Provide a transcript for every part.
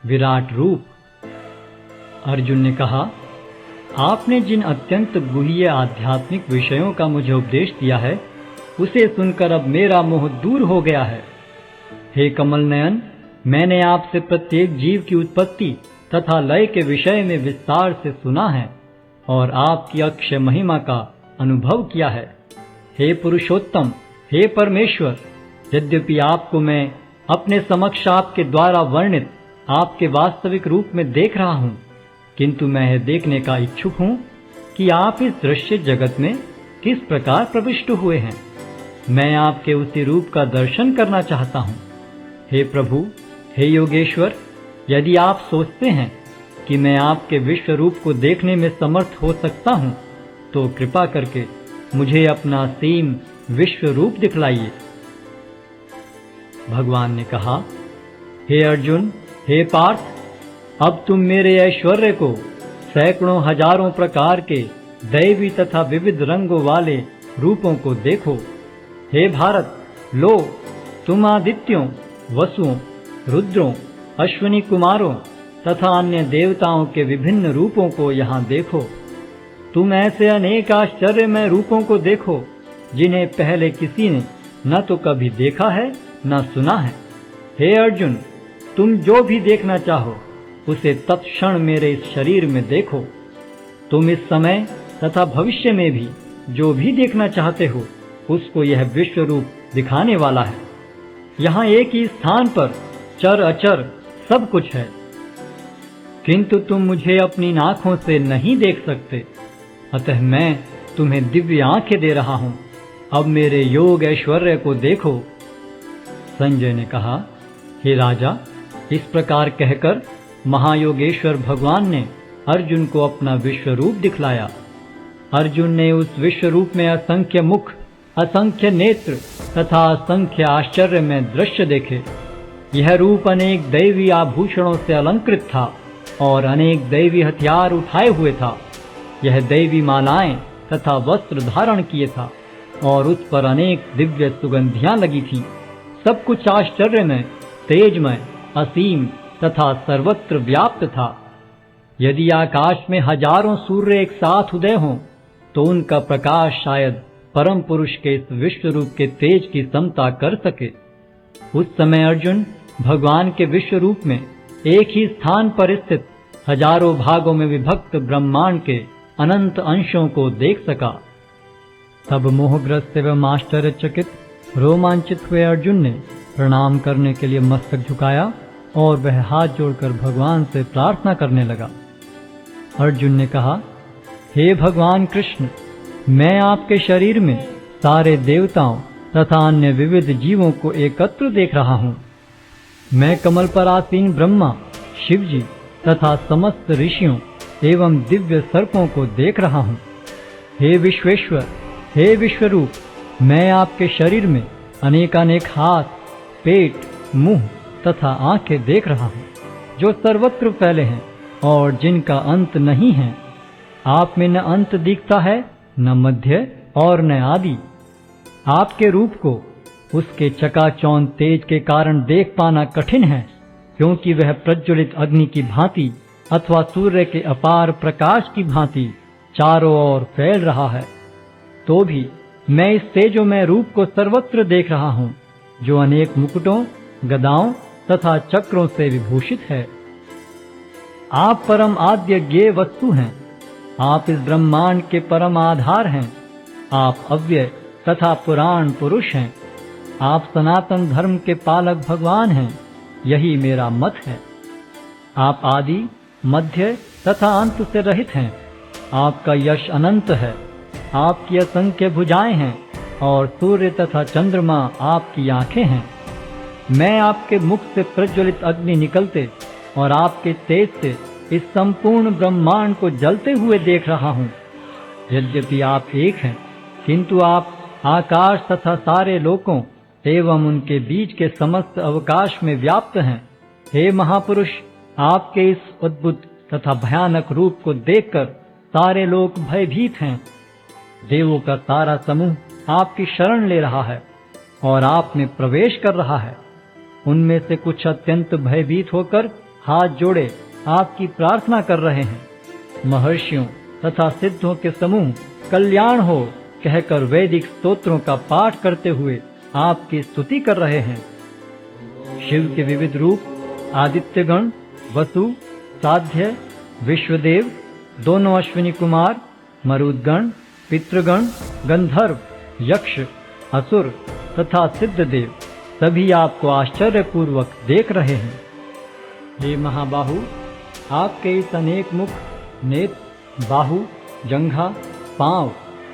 विराट रूप। अर्जुन ने कहा, आपने जिन अत्यंत गुह्य आध्यात्मिक विषयों का मुझे उपदेश दिया है, उसे सुनकर अब मेरा मोह दूर हो गया है। हे कमल नयन, मैंने आपसे प्रत्येक जीव की उत्पत्ति तथा लय के विषय में विस्तार से सुना है और आपकी अक्षय महिमा का अनुभव किया है। हे पुरुषोत्तम, हे परमेश्वर, यद्यपि आपको मैं अपने समक्ष आपके द्वारा वर्णित आपके वास्तविक रूप में देख रहा हूँ, किंतु मैं यह देखने का इच्छुक हूँ कि आप इस दृश्य जगत में किस प्रकार प्रविष्ट हुए हैं। मैं आपके उसी रूप का दर्शन करना चाहता हूँ। हे प्रभु, हे योगेश्वर, यदि आप सोचते हैं कि मैं आपके विश्व रूप को देखने में समर्थ हो सकता हूँ, तो कृपा करके मुझे अपना असीम विश्व रूप दिखलाइए। भगवान ने कहा, हे अर्जुन, हे पार्थ, अब तुम मेरे ऐश्वर्य को सैकड़ों हजारों प्रकार के दैवी तथा विविध रंगों वाले रूपों को देखो। हे भारत, लो, तुम आदित्यों, वसुओं, रुद्रों, अश्विनी कुमारों तथा अन्य देवताओं के विभिन्न रूपों को यहाँ देखो। तुम ऐसे अनेक आश्चर्यमय रूपों को देखो जिन्हें पहले किसी ने न तो कभी देखा है न सुना है। हे अर्जुन, तुम जो भी देखना चाहो उसे तत्क्षण मेरे इस शरीर में देखो। तुम इस समय तथा भविष्य में भी जो भी देखना चाहते हो उसको यह विश्व रूप दिखाने वाला है। यहाँ एक ही स्थान पर चर अचर सब कुछ है, किंतु तुम मुझे अपनी आंखों से नहीं देख सकते, अतः मैं तुम्हें दिव्य आंखें दे रहा हूँ। अब मेरे योग ऐश्वर्य को देखो। संजय ने कहा, हे राजा, इस प्रकार कहकर महायोगेश्वर भगवान ने अर्जुन को अपना विश्व रूप दिखलाया। अर्जुन ने उस विश्व रूप में असंख्य मुख, असंख्य नेत्र तथा असंख्य आश्चर्य में दृश्य देखे। यह रूप अनेक दैवी आभूषणों से अलंकृत था और अनेक दैवी हथियार उठाए हुए था। यह दैवी मालाएं तथा वस्त्र धारण किए था और उस पर अनेक दिव्य सुगंधियां लगी थी। सब कुछ आश्चर्यमय, तेजमय, असीम तथा सर्वत्र व्याप्त था। यदि आकाश में हजारों सूर्य एक साथ उदय हों, तो उनका प्रकाश शायद परम पुरुष के इस विश्व रूप के तेज की समता कर सके। उस समय अर्जुन भगवान के विश्व रूप में एक ही स्थान पर स्थित हजारों भागों में विभक्त ब्रह्मांड के अनंत अंशों को देख सका। तब मोहग्रस्त एवं आश्चर्यचकित रोमांचित हुए अर्जुन ने प्रणाम करने के लिए मस्तक झुकाया और वह हाथ जोड़कर भगवान से प्रार्थना करने लगा। अर्जुन ने कहा, हे भगवान कृष्ण, मैं आपके शरीर में सारे देवताओं तथा अन्य विविध जीवों को एकत्र देख रहा हूँ। मैं कमल पर आसीन ब्रह्मा, शिवजी तथा समस्त ऋषियों एवं दिव्य सर्पों को देख रहा हूँ। हे विश्वेश्वर, हे विश्वरूप, मैं आपके शरीर में अनेकानेक हाथ, पेट, मुंह तथा आंखें देख रहा हूँ, जो सर्वत्र फैले हैं और जिनका अंत नहीं है। आप में न अंत दिखता है, न मध्य और न आदि। आपके रूप को उसके चकाचौंध तेज के कारण देख पाना कठिन है, क्योंकि वह प्रज्वलित अग्नि की भांति अथवा सूर्य के अपार प्रकाश की भांति चारों ओर फैल रहा है। तो भी मैं इस तेजोमय रूप को सर्वत्र देख रहा हूँ, जो अनेक मुकुटों, गदाओं तथा चक्रों से विभूषित है। आप परम आद्य ज्ञेय वस्तु हैं। आप इस ब्रह्मांड के परम आधार हैं। आप अव्यय तथा पुराण पुरुष हैं। आप सनातन धर्म के पालक भगवान हैं। यही मेरा मत है। आप आदि, मध्य तथा अंत से रहित हैं। आपका यश अनंत है। आपकी असंख्य भुजाएं हैं और सूर्य तथा चंद्रमा आपकी आंखें हैं। मैं आपके मुख से प्रज्वलित अग्नि निकलते और आपके तेज से इस संपूर्ण ब्रह्मांड को जलते हुए देख रहा हूँ। यद्यपि आप एक हैं, किंतु आप आकाश तथा सारे लोकों एवं उनके बीच के समस्त अवकाश में व्याप्त हैं। हे महापुरुष, आपके इस अद्भुत तथा भयानक रूप को देखकर सारे लोग भयभीत हैं। देवों का सारा समूह आपकी शरण ले रहा है और आप में प्रवेश कर रहा है। उनमें से कुछ अत्यंत भयभीत होकर हाथ जोड़े आपकी प्रार्थना कर रहे हैं। महर्षियों तथा सिद्धों के समूह कल्याण हो कहकर वैदिक स्तोत्रों का पाठ करते हुए आपकी स्तुति कर रहे हैं। शिव के विविध रूप आदित्यगण, वसु, साध्य, विश्वदेव, दोनों अश्विनी कुमार, मरुदगण, पितृगण, गंधर्व, यक्ष, असुर तथा सिद्धदेव सभी आपको आश्चर्यपूर्वक देख रहे हैं। हे महाबाहु, आपके इस अनेक मुख, नेत्र, बाहु, जंघा, पांव,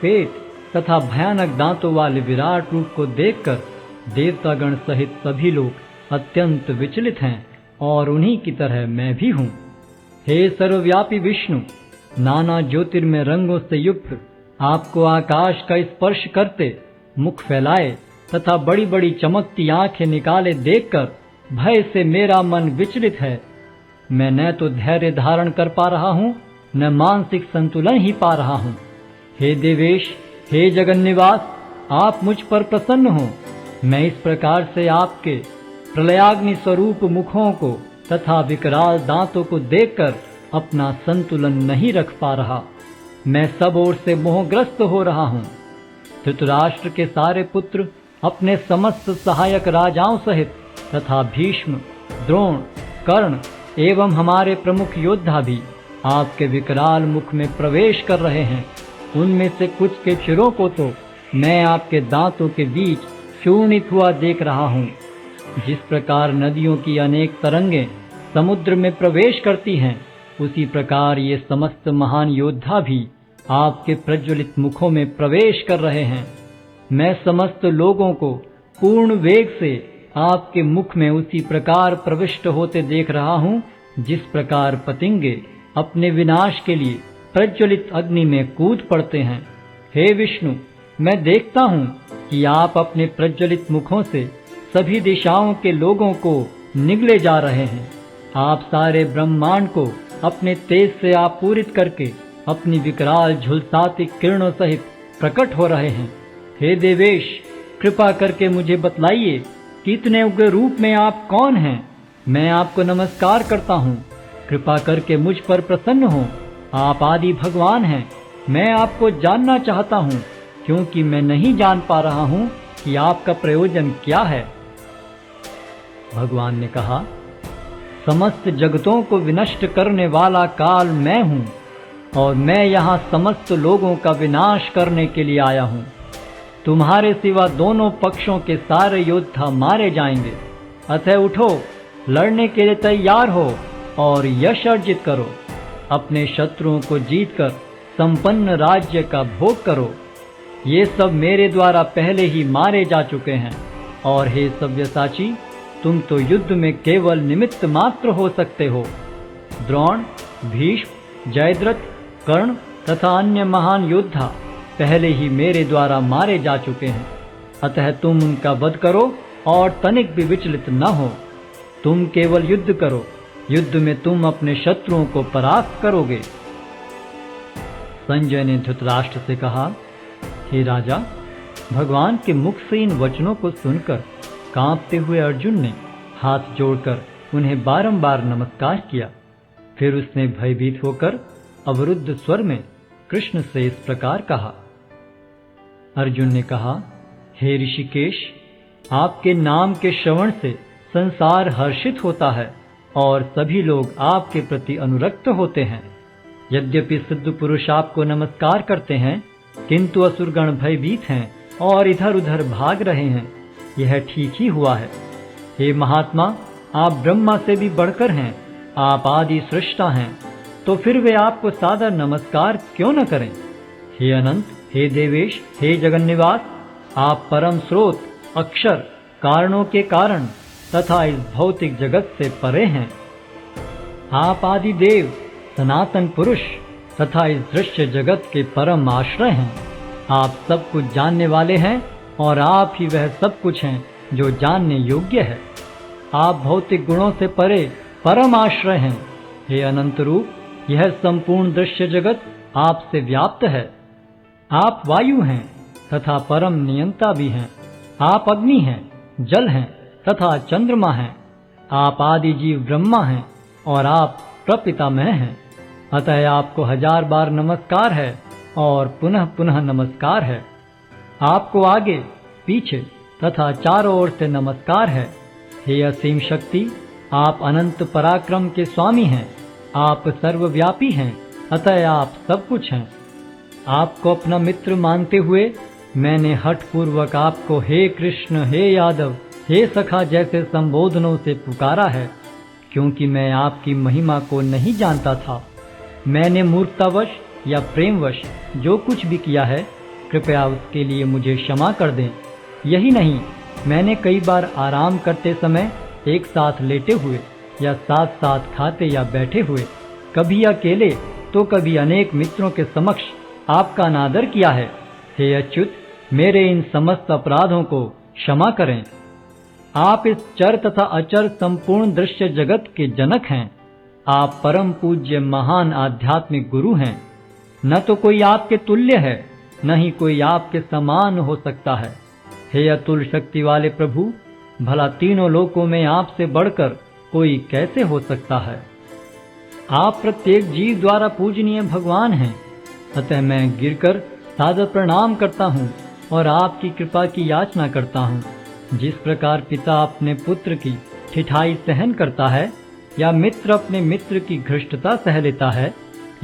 पेट तथा भयानक दांतों वाले विराट रूप को देखकर देवतागण सहित सभी लोग अत्यंत विचलित हैं और उन्हीं की तरह मैं भी हूँ। हे सर्वव्यापी विष्णु, नाना ज्योतिर्मय रंगों से युक्त आपको आकाश का स्पर्श करते मुख फैलाए तथा बड़ी बड़ी चमकती आंखें निकाले देखकर भय से मेरा मन विचलित है। मैं न तो धैर्य धारण कर पा रहा हूँ, न मानसिक संतुलन ही पा रहा हूँ। हे देवेश, हे जगन्निवास, आप मुझ पर प्रसन्न हो। मैं इस प्रकार से आपके प्रलयाग्नि स्वरूप मुखों को तथा विकराल दांतों को देखकर अपना संतुलन नहीं रख पा रहा। मैं सब ओर से मोहग्रस्त हो रहा हूँ। धृतराष्ट्र के सारे पुत्र अपने समस्त सहायक राजाओं सहित तथा भीष्म, द्रोण, कर्ण एवं हमारे प्रमुख योद्धा भी आपके विकराल मुख में प्रवेश कर रहे हैं। उनमें से कुछ के सिरों को तो मैं आपके दांतों के बीच चूर्णित हुआ देख रहा हूँ। जिस प्रकार नदियों की अनेक तरंगें समुद्र में प्रवेश करती हैं, उसी प्रकार ये समस्त महान योद्धा भी आपके प्रज्वलित मुखों में प्रवेश कर रहे हैं। मैं समस्त लोगों को पूर्ण वेग से आपके मुख में उसी प्रकार प्रविष्ट होते देख रहा हूँ, जिस प्रकार पतंगे अपने विनाश के लिए प्रज्वलित अग्नि में कूद पड़ते हैं। हे विष्णु, मैं देखता हूँ कि आप अपने प्रज्वलित मुखों से सभी दिशाओं के लोगों को निगले जा रहे हैं। आप सारे ब्रह्मांड को अपने तेज से आपूरित करके अपनी विकराल झुलसाती किरणों सहित प्रकट हो रहे हैं। हे देवेश, कृपा करके मुझे बतलाइए कि इतने उग्र रूप में आप कौन हैं। मैं आपको नमस्कार करता हूँ, कृपा करके मुझ पर प्रसन्न हो। आप आदि भगवान हैं। मैं आपको जानना चाहता हूँ, क्योंकि मैं नहीं जान पा रहा हूँ कि आपका प्रयोजन क्या है। भगवान ने कहा, समस्त जगतों को विनष्ट करने वाला काल मैं हूँ और मैं यहाँ समस्त लोगों का विनाश करने के लिए आया हूँ। तुम्हारे सिवा दोनों पक्षों के सारे योद्धा मारे जाएंगे। अतः उठो, लड़ने के लिए तैयार हो और यश अर्जित करो। अपने शत्रुओं को जीतकर संपन्न राज्य का भोग करो। ये सब मेरे द्वारा पहले ही मारे जा चुके हैं। और हे सव्यसाची, तुम तो युद्ध में केवल निमित्त मात्र हो सकते हो। द्रोण, भीष्म, जयद्रथ, कर्ण तथा अन्य महान योद्धा पहले ही मेरे द्वारा मारे जा चुके हैं। अतः तुम उनका वध करो और तनिक भी विचलित न हो। तुम केवल युद्ध करो। युद्ध में तुम अपने शत्रुओं को परास्त करोगे। संजय ने धृतराष्ट्र से कहा, हे राजा, भगवान के मुख से इन वचनों को सुनकर कांपते हुए अर्जुन ने हाथ जोड़कर उन्हें बारंबार नमस्कार किया। फिर उसने भयभीत होकर अवरुद्ध स्वर में कृष्ण से इस प्रकार कहा। अर्जुन ने कहा, हे ऋषिकेश, आपके नाम के श्रवण से संसार हर्षित होता है और सभी लोग आपके प्रति अनुरक्त होते हैं। यद्यपि सिद्ध पुरुष आपको नमस्कार करते हैं, किंतु असुरगण भयभीत हैं और इधर उधर भाग रहे हैं। यह ठीक ही हुआ है। हे महात्मा, आप ब्रह्मा से भी बढ़कर हैं। आप आदि सृष्टा हैं, तो फिर वे आपको सादर नमस्कार क्यों न करें। हे अनंत, हे देवेश, हे जगन्निवास, आप परम स्रोत, अक्षर, कारणों के कारण तथा इस भौतिक जगत से परे हैं। आप आदि देव, सनातन पुरुष तथा इस दृश्य जगत के परम आश्रय हैं। आप सब कुछ जानने वाले हैं और आप ही वह सब कुछ हैं जो जानने योग्य है। आप भौतिक गुणों से परे परम आश्रय हैं। हे अनंत रूप, यह संपूर्ण दृश्य जगत आपसे व्याप्त है। आप वायु हैं तथा परम नियंता भी हैं। आप अग्नि हैं, जल हैं तथा चंद्रमा हैं। आप आदि जीव ब्रह्मा हैं और आप प्रपितामह हैं। अतः आपको 1000 बार नमस्कार है और पुनः पुनः नमस्कार है। आपको आगे पीछे तथा चारों ओर से नमस्कार है। हे असीम शक्ति, आप अनंत पराक्रम के स्वामी हैं। आप सर्वव्यापी हैं, अतः आप सब कुछ हैं। आपको अपना मित्र मानते हुए मैंने हठपूर्वक आपको हे कृष्ण, हे यादव, हे सखा जैसे संबोधनों से पुकारा है, क्योंकि मैं आपकी महिमा को नहीं जानता था। मैंने मूर्खतावश या प्रेमवश जो कुछ भी किया है, कृपया उसके लिए मुझे क्षमा कर दें। यही नहीं, मैंने कई बार आराम करते समय एक साथ लेटे हुए या साथ साथ खाते या बैठे हुए, कभी अकेले तो कभी अनेक मित्रों के समक्ष आपका अनादर किया है। हे अच्युत, मेरे इन समस्त अपराधों को क्षमा करें। आप इस चर तथा अचर संपूर्ण दृश्य जगत के जनक हैं। आप परम पूज्य महान आध्यात्मिक गुरु हैं। न तो कोई आपके तुल्य है, न ही कोई आपके समान हो सकता है। हे अतुल शक्ति वाले प्रभु, भला तीनों लोकों में आपसे बढ़कर कोई कैसे हो सकता है। आप प्रत्येक जीव द्वारा पूजनीय भगवान हैं। अतः मैं गिरकर सादर प्रणाम करता हूँ और आपकी कृपा की याचना करता हूँ। जिस प्रकार पिता अपने पुत्र की ठिठाई सहन करता है, या मित्र अपने मित्र की घृष्टता सह लेता है,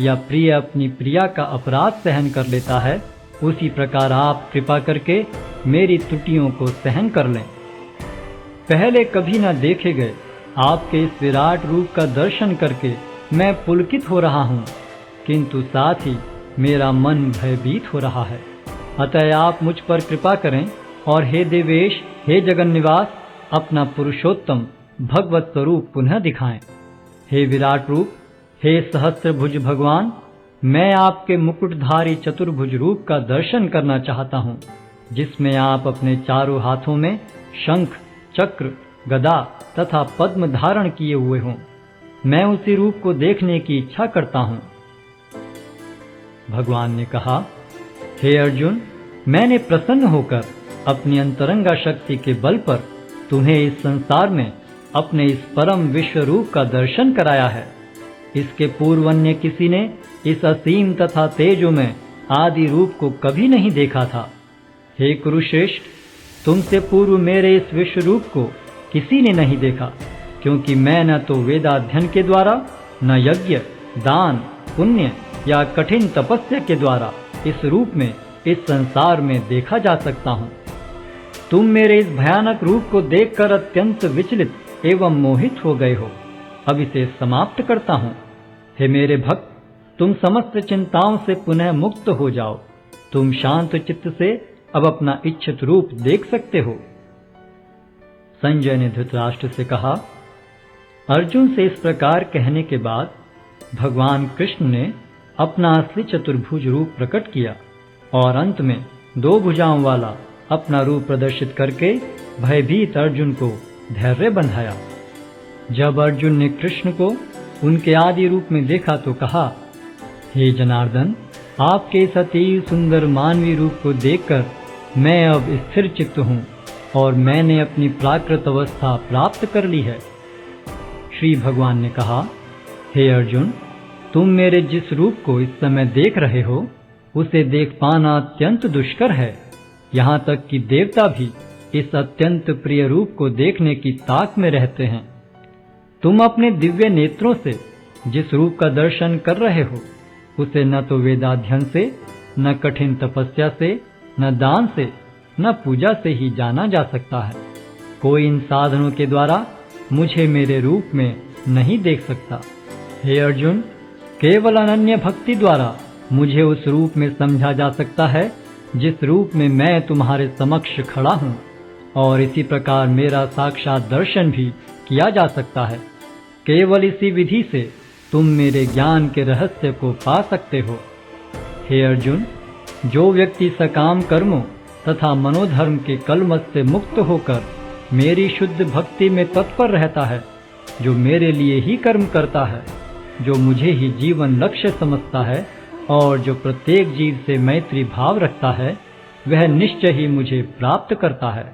या प्रिय अपनी प्रिया का अपराध सहन कर लेता है, उसी प्रकार आप कृपा करके मेरी त्रुटियों को सहन कर लें। पहले कभी न देखे गए आपके इस विराट रूप का दर्शन करके मैं पुलकित हो रहा हूँ, किंतु साथ ही मेरा मन भयभीत हो रहा है। अतः आप मुझ पर कृपा करें और हे देवेश, हे जगन्निवास, अपना पुरुषोत्तम भगवत स्वरूप पुनः दिखाएं। हे विराट रूप, हे सहस्त्रभुज भगवान, मैं आपके मुकुटधारी चतुर्भुज रूप का दर्शन करना चाहता हूँ, जिसमें आप अपने चारों हाथों में शंख, चक्र, गदा तथा पद्म धारण किए हुए हों। मैं उसी रूप को देखने की इच्छा करता हूँ। भगवान ने कहा, हे अर्जुन, मैंने प्रसन्न होकर अपनी अंतरंगा शक्ति के बल पर तुम्हें इस संसार में अपने इस परम विश्व रूप का दर्शन कराया है। इसके पूर्व अन्य किसी ने इस असीम तथा तेजोमय आदि रूप को कभी नहीं देखा था। हे कुरुश्रेष्ठ, तुमसे पूर्व मेरे इस विश्व रूप को किसी ने नहीं देखा, क्योंकि मैं न तो वेदाध्ययन के द्वारा, न यज्ञ, दान, पुण्य या कठिन तपस्या के द्वारा इस रूप में इस संसार में देखा जा सकता हूँ। तुम मेरे इस भयानक रूप को देखकर अत्यंत विचलित एवं मोहित हो गए हो। अब इसे समाप्त करता हूँ। हे मेरे भक्त, तुम समस्त चिंताओं से पुनः मुक्त हो जाओ। तुम शांत चित्त से अब अपना इच्छित रूप देख सकते हो। संजय ने धृतराष्ट्र से कहा। अर्जुन से इस प्रकार कहने के बाद भगवान कृष्ण ने अपना असली चतुर्भुज रूप प्रकट किया और अंत में 2 भुजाओं वाला अपना रूप प्रदर्शित करके भयभीत अर्जुन को धैर्य बंधाया। जब अर्जुन ने कृष्ण को उनके आदि रूप में देखा तो कहा, हे जनार्दन, आपके इस अति सुंदर मानवीय रूप को देखकर मैं अब स्थिर चित्त हूँ और मैंने अपनी प्राकृत अवस्था प्राप्त कर ली है। श्री भगवान ने कहा, हे अर्जुन, तुम मेरे जिस रूप को इस समय देख रहे हो, उसे देख पाना अत्यंत दुष्कर है। यहाँ तक कि देवता भी इस अत्यंत प्रिय रूप को देखने की ताक में रहते हैं। तुम अपने दिव्य नेत्रों से जिस रूप का दर्शन कर रहे हो, उसे न तो वेदाध्ययन से, न कठिन तपस्या से, न दान से, न पूजा से ही जाना जा सकता है। कोई इन साधनों के द्वारा मुझे मेरे रूप में नहीं देख सकता। हे अर्जुन, केवल अनन्य भक्ति द्वारा मुझे उस रूप में समझा जा सकता है जिस रूप में मैं तुम्हारे समक्ष खड़ा हूँ, और इसी प्रकार मेरा साक्षात दर्शन भी किया जा सकता है। केवल इसी विधि से तुम मेरे ज्ञान के रहस्य को पा सकते हो। हे अर्जुन, जो व्यक्ति सकाम कर्मों तथा मनोधर्म के कलमश से मुक्त होकर मेरी शुद्ध भक्ति में तत्पर रहता है, जो मेरे लिए ही कर्म करता है, जो मुझे ही जीवन लक्ष्य समझता है और जो प्रत्येक जीव से मैत्री भाव रखता है, वह निश्चय ही मुझे प्राप्त करता है।